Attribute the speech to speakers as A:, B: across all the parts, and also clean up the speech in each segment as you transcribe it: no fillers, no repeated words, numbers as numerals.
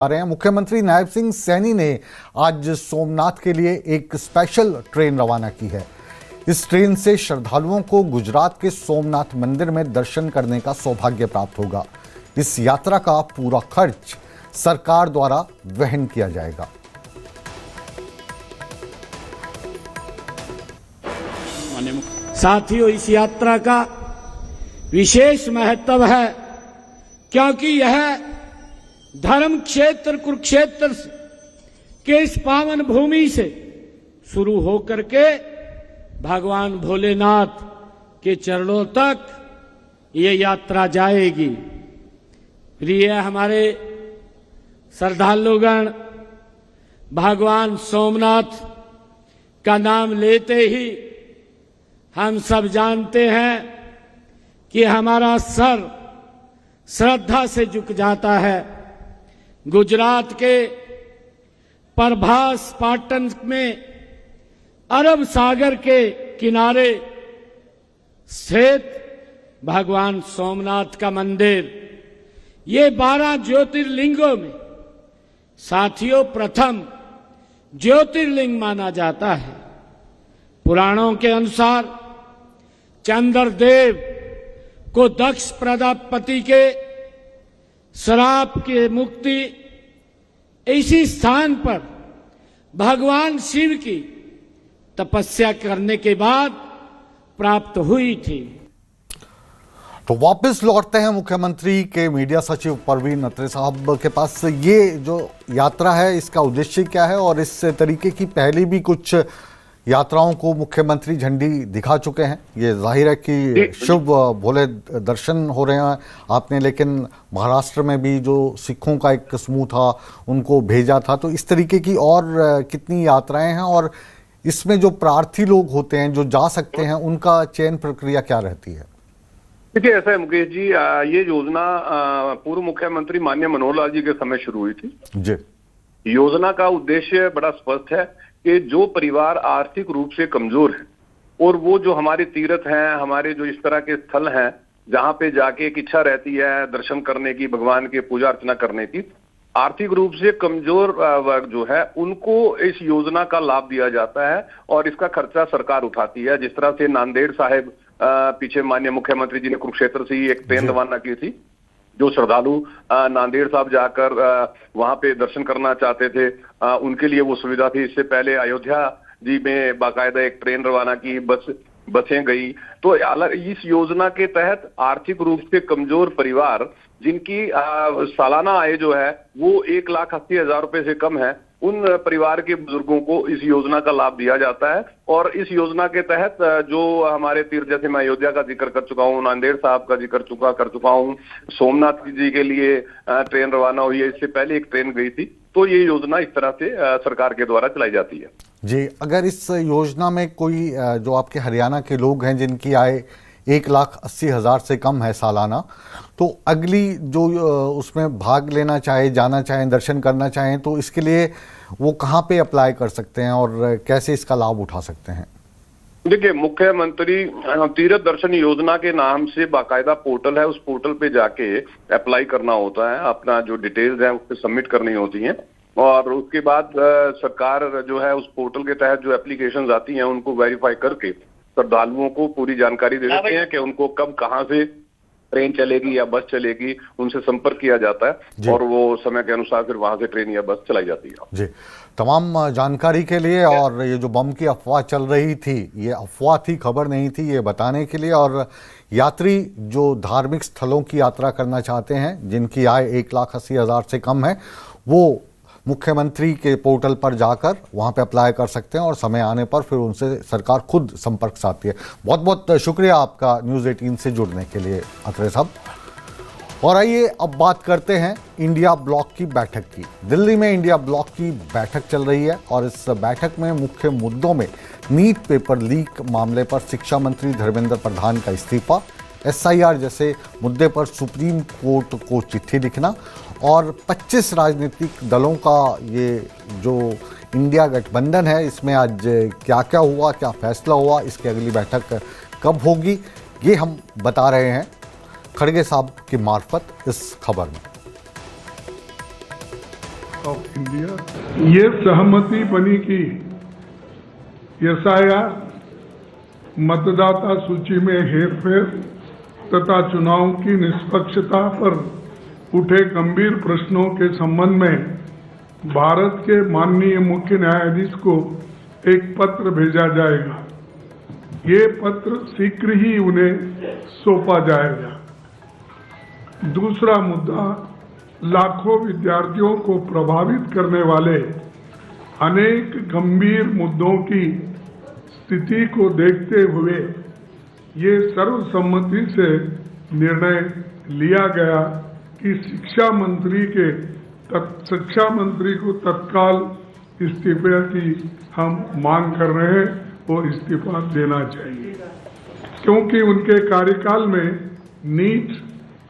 A: आ रहे हैं। मुख्यमंत्री नायब सिंह सैनी ने आज सोमनाथ के लिए एक स्पेशल ट्रेन रवाना की है। इस ट्रेन से श्रद्धालुओं को गुजरात के सोमनाथ मंदिर में दर्शन करने का सौभाग्य प्राप्त होगा। इस यात्रा का पूरा खर्च सरकार द्वारा वहन किया जाएगा।
B: साथियों, इस यात्रा का विशेष महत्व है क्योंकि यह धर्म क्षेत्र कुरुक्षेत्र के इस पावन भूमि से शुरू होकर के भगवान भोलेनाथ के चरणों तक ये यात्रा जाएगी। प्रिय हमारे श्रद्धालुगण, भगवान सोमनाथ का नाम लेते ही हम सब जानते हैं कि हमारा सर श्रद्धा से झुक जाता है। गुजरात के प्रभास पाटन में अरब सागर के किनारे स्थित भगवान सोमनाथ का मंदिर, ये 12 ज्योतिर्लिंगों में साथियों प्रथम ज्योतिर्लिंग माना जाता है। पुराणों के अनुसार चंद्रदेव को दक्ष प्रजापति के श्राप की मुक्ति इसी स्थान पर भगवान शिव की तपस्या करने के बाद प्राप्त हुई थी।
A: तो वापस लौटते हैं मुख्यमंत्री के मीडिया सचिव परवीन अत्रे साहब के पास। ये जो यात्रा है, इसका उद्देश्य क्या है और इस तरीके की पहले भी कुछ यात्राओं को मुख्यमंत्री झंडी दिखा चुके हैं। ये जाहिर है कि शुभ भोले दर्शन हो रहे हैं आपने, लेकिन महाराष्ट्र में भी जो सिखों का एक समूह था उनको भेजा था। तो इस तरीके की और कितनी यात्राएं हैं और इसमें जो प्रार्थी लोग होते हैं जो जा सकते हैं, उनका चयन प्रक्रिया क्या रहती है?
C: देखिए, ऐसा है मुकेश जी, ये योजना पूर्व मुख्यमंत्री माननीय मनोहर लाल जी के समय शुरू हुई थी
A: जी।
C: योजना का उद्देश्य बड़ा स्पष्ट है कि जो परिवार आर्थिक रूप से कमजोर है और वो जो हमारे तीर्थ हैं, हमारे जो इस तरह के स्थल हैं जहां पे जाके एक इच्छा रहती है दर्शन करने की, भगवान की पूजा अर्चना करने की, आर्थिक रूप से कमजोर वर्ग जो है उनको इस योजना का लाभ दिया जाता है और इसका खर्चा सरकार उठाती है। जिस तरह से नांदेड़ साहिब पीछे माननीय मुख्यमंत्री जी ने कुरुक्षेत्र से ही एक ट्रेन रवाना की थी। जो श्रद्धालु नांदेड़ साहब जाकर वहां पे दर्शन करना चाहते थे, उनके लिए वो सुविधा थी। इससे पहले अयोध्या जी में बाकायदा एक ट्रेन रवाना की, बसें गई। तो इस योजना के तहत आर्थिक रूप से कमजोर परिवार जिनकी सालाना आय जो है वो 1,80,000 रुपए से कम है, उन परिवार के बुजुर्गों को इस योजना का लाभ दिया जाता है। और इस योजना के तहत जो हमारे तीर्थ, जैसे मैं अयोध्या का जिक्र कर चुका हूँ, नांदेड़ साहब का जिक्र कर चुका हूँ, सोमनाथ जी के लिए ट्रेन रवाना हुई है। इससे पहले एक ट्रेन गई थी। तो ये योजना इस तरह से सरकार के द्वारा चलाई जाती है
A: जी। अगर इस योजना में कोई जो आपके हरियाणा के लोग हैं जिनकी आय 1,80,000 से कम है सालाना, तो अगली जो उसमें भाग लेना चाहे, जाना चाहें, दर्शन करना चाहें, तो इसके लिए वो कहाँ पे अप्लाई कर सकते हैं और कैसे इसका लाभ उठा सकते हैं?
C: देखिए, मुख्यमंत्री तीर्थ दर्शन योजना के नाम से बाकायदा पोर्टल है। उस पोर्टल पे जाके अप्लाई करना होता है, अपना जो डिटेल्स है उस पर सबमिट करनी होती हैं और उसके बाद सरकार जो है उस पोर्टल के तहत जो एप्लीकेशन आती हैं उनको वेरीफाई करके श्रद्धालुओं को पूरी जानकारी दे देते हैं कि उनको कब कहाँ से ट्रेन चलेगी या बस चलेगी। उनसे संपर्क किया जाता है और वो समय के अनुसार फिर वहां से ट्रेन या बस चलाई जाती है
A: जी। तमाम जानकारी के लिए, और ये जो बम की अफवाह चल रही थी, ये अफवाह थी, खबर नहीं थी, ये बताने के लिए। और यात्री जो धार्मिक स्थलों की यात्रा करना चाहते हैं, जिनकी आय 1,80,000 से कम है, वो मुख्यमंत्री के पोर्टल पर जाकर वहां पे अप्लाई कर सकते हैं और समय आने पर फिर उनसे सरकार खुद संपर्क साधती है। बहुत बहुत शुक्रिया आपका न्यूज़ 18 से जुड़ने के लिए अत्रे साहब। और आइए अब बात करते हैं इंडिया ब्लॉक की बैठक की। दिल्ली में इंडिया ब्लॉक की बैठक चल रही है और इस बैठक में मुख्य मुद्दों में नीट पेपर लीक मामले पर शिक्षा मंत्री धर्मेंद्र प्रधान का इस्तीफा, SIR जैसे मुद्दे पर सुप्रीम कोर्ट को चिट्ठी लिखना और 25 राजनीतिक दलों का ये जो इंडिया गठबंधन है, इसमें आज क्या क्या हुआ, क्या फैसला हुआ, इसकी अगली बैठक कब होगी, ये हम बता रहे हैं खड़गे साहब की मार्फत इस खबर में।
D: Of India. ये सहमति बनी कि एसआईआर, मतदाता सूची में हेरफेर तथा चुनाव की निष्पक्षता पर उठे गंभीर प्रश्नों के संबंध में भारत के माननीय मुख्य न्यायाधीश को एक पत्र भेजा जाएगा। ये पत्र शीघ्र ही उन्हें सौंपा जाएगा। दूसरा मुद्दा, लाखों विद्यार्थियों को प्रभावित करने वाले अनेक गंभीर मुद्दों की स्थिति को देखते हुए ये सर्वसम्मति से निर्णय लिया गया कि शिक्षा मंत्री को तत्काल इस्तीफे की हम मांग कर रहे हैं और इस्तीफा देना चाहिए, क्योंकि उनके कार्यकाल में नीट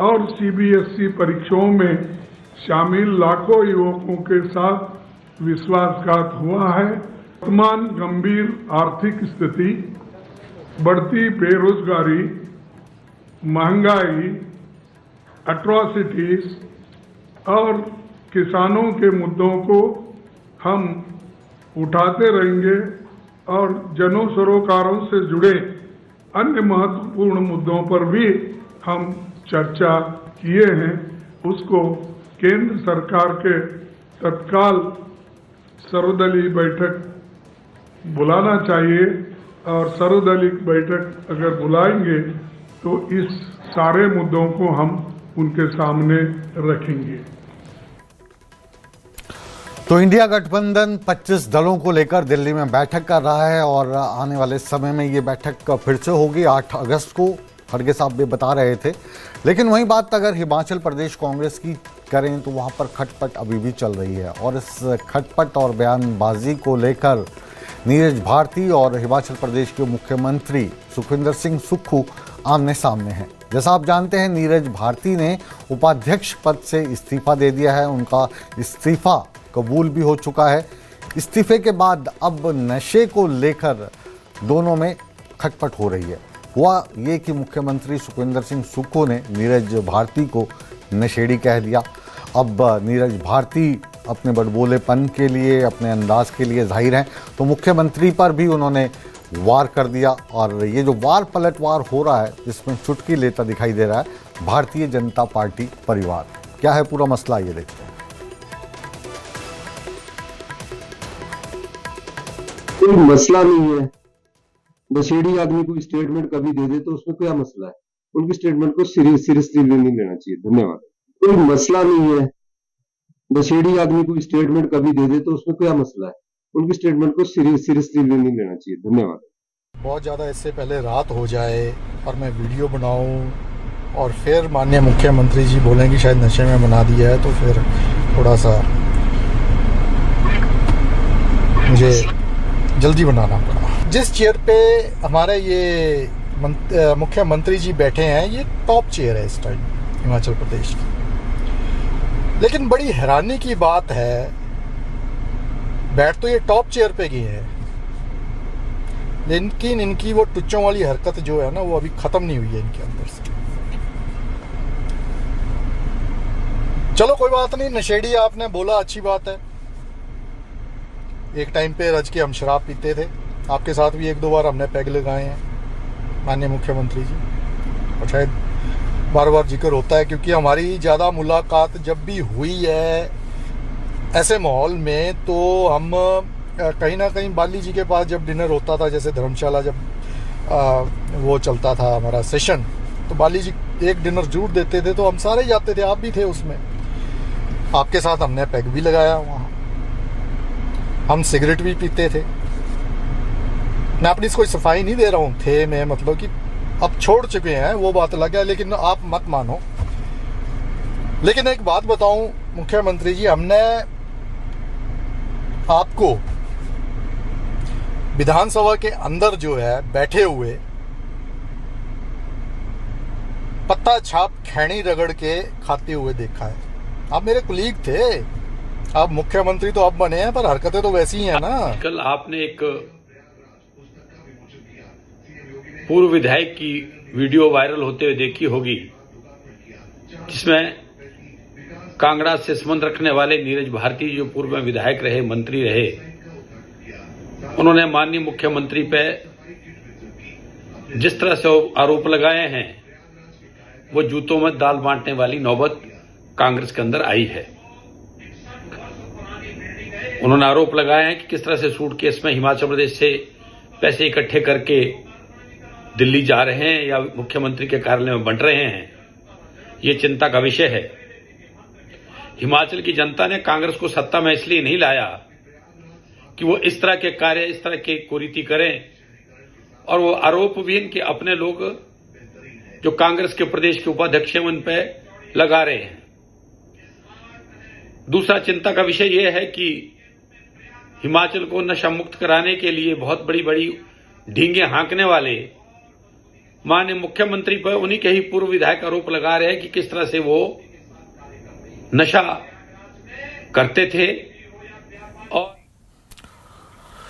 D: और सीबीएसई परीक्षाओं में शामिल लाखों युवकों के साथ विश्वासघात हुआ है। वर्तमान गंभीर आर्थिक स्थिति, बढ़ती बेरोजगारी, महंगाई, एट्रॉसिटीज और किसानों के मुद्दों को हम उठाते रहेंगे और जन सरोकारों से जुड़े अन्य महत्वपूर्ण मुद्दों पर भी हम चर्चा किए हैं। उसको केंद्र सरकार के तत्काल सर्वदलीय बैठक बुलाना चाहिए और सर्वदलीय बैठक अगर बुलाएंगे तो इस सारे मुद्दों को हम उनके सामने रखेंगे।
A: तो इंडिया गठबंधन 25 दलों को लेकर दिल्ली में बैठक कर रहा है और आने वाले समय में ये बैठक फिर से होगी 8 अगस्त को, खड़गे साहब भी बता रहे थे। लेकिन वहीं बात अगर हिमाचल प्रदेश कांग्रेस की करें तो वहां पर खटपट अभी भी चल रही है और इस खटपट और बयानबाजी को लेकर नीरज भारती और हिमाचल प्रदेश के मुख्यमंत्री सुखविंदर सिंह सुक्खू आमने सामने हैं। जैसा आप जानते हैं, नीरज भारती ने उपाध्यक्ष पद से इस्तीफा दे दिया है। उनका इस्तीफा कबूल भी हो चुका है। इस्तीफे के बाद अब नशे को लेकर दोनों में खटपट हो रही है। हुआ ये कि मुख्यमंत्री सुखविंदर सिंह सुक्खू ने नीरज भारती को नशेड़ी कह दिया। अब नीरज भारती अपने बड़बोलेपन के लिए, अपने अंदाज के लिए जाहिर हैं, तो मुख्यमंत्री पर भी उन्होंने वार कर दिया। और ये जो वार पलटवार हो रहा है, इसमें चुटकी लेता दिखाई दे रहा है भारतीय जनता पार्टी परिवार। क्या है पूरा मसला, ये देखते हैं।
E: कोई मसला नहीं है। नशेड़ी आदमी को स्टेटमेंट कभी दे दे तो उसमें क्या मसला है? उनकी स्टेटमेंट को सीरियसली नहीं लेना चाहिए। धन्यवाद। कोई मसला नहीं है। नशेड़ी आदमी को स्टेटमेंट कभी दे दे तो उसमें क्या मसला है? उनकी स्टेटमेंट को सीरियसली नहीं लेना चाहिए। धन्यवाद।
F: बहुत ज़्यादा इससे पहले रात हो जाए और मैं वीडियो बनाऊं और फिर माननीय मुख्यमंत्री जी बोलें कि शायद नशे में बना दिया है, तो फिर थोड़ा सा मुझे जल्दी बनाना पड़ा। जिस चेयर पे हमारे ये मुख्यमंत्री जी बैठे हैं, ये टॉप चेयर है इस टाइम हिमाचल प्रदेश की। लेकिन बड़ी हैरानी की बात है, बैठ तो ये टॉप चेयर पे गए हैं, लेकिन इनकी वो टुच्चों वाली हरकत जो है ना, वो अभी खत्म नहीं हुई है इनके अंदर से। चलो कोई बात नहीं, नशेड़ी आपने बोला, अच्छी बात है। एक टाइम पे रज के हम शराब पीते थे, आपके साथ भी 1-2 बार हमने पैग लगाए हैं माननीय मुख्यमंत्री जी, और शायद बार बार जिक्र होता है क्योंकि हमारी ज़्यादा मुलाकात जब भी हुई है ऐसे माहौल में, तो हम कहीं ना कहीं बाली जी के पास जब डिनर होता था, जैसे धर्मशाला जब वो चलता था हमारा सेशन, तो बाली जी एक डिनर जरूर देते थे, तो हम सारे जाते थे, आप भी थे उसमें। आपके साथ हमने पैग भी लगाया वहाँ, हम सिगरेट भी पीते थे। मैं अपनी कोई सफाई नहीं दे रहा हूँ, थे मैं मतलब कि अब छोड़ चुके हैं, वो बात अलग है, लेकिन आप मत मानो। लेकिन एक बात बताऊं मुख्यमंत्री जी, हमने आपको विधानसभा के अंदर जो है बैठे हुए पत्ता छाप खैनी रगड़ के खाते हुए देखा है। आप मेरे कुलीग थे, आप मुख्यमंत्री तो अब बने हैं, पर हरकतें तो वैसी ही हैं ना।
G: कल आपने एक पूर्व विधायक की वीडियो वायरल होते हुए देखी होगी, जिसमें कांगड़ा से संबंध रखने वाले नीरज भारती, जो पूर्व में विधायक रहे, मंत्री रहे, उन्होंने माननीय मुख्यमंत्री पे जिस तरह से आरोप लगाए हैं, वो जूतों में दाल बांटने वाली नौबत कांग्रेस के अंदर आई है। उन्होंने आरोप लगाया है कि किस तरह से सूटकेस में हिमाचल प्रदेश से पैसे इकट्ठे करके दिल्ली जा रहे हैं या मुख्यमंत्री के कार्यालय में बंट रहे हैं। ये चिंता का विषय है। हिमाचल की जनता ने कांग्रेस को सत्ता में इसलिए नहीं लाया कि वो इस तरह के कार्य, इस तरह के कुरीति करें, और वो आरोप भी इनके अपने लोग जो कांग्रेस के प्रदेश के उपाध्यक्ष हैं उन पे लगा रहे हैं। दूसरा चिंता का विषय यह है कि हिमाचल को नशा मुक्त कराने के लिए बहुत बड़ी बड़ी ढींगे हाँकने वाले माननीय मुख्यमंत्री पर उन्हीं के ही पूर्व विधायक आरोप लगा रहे हैं कि किस तरह से वो नशा करते थे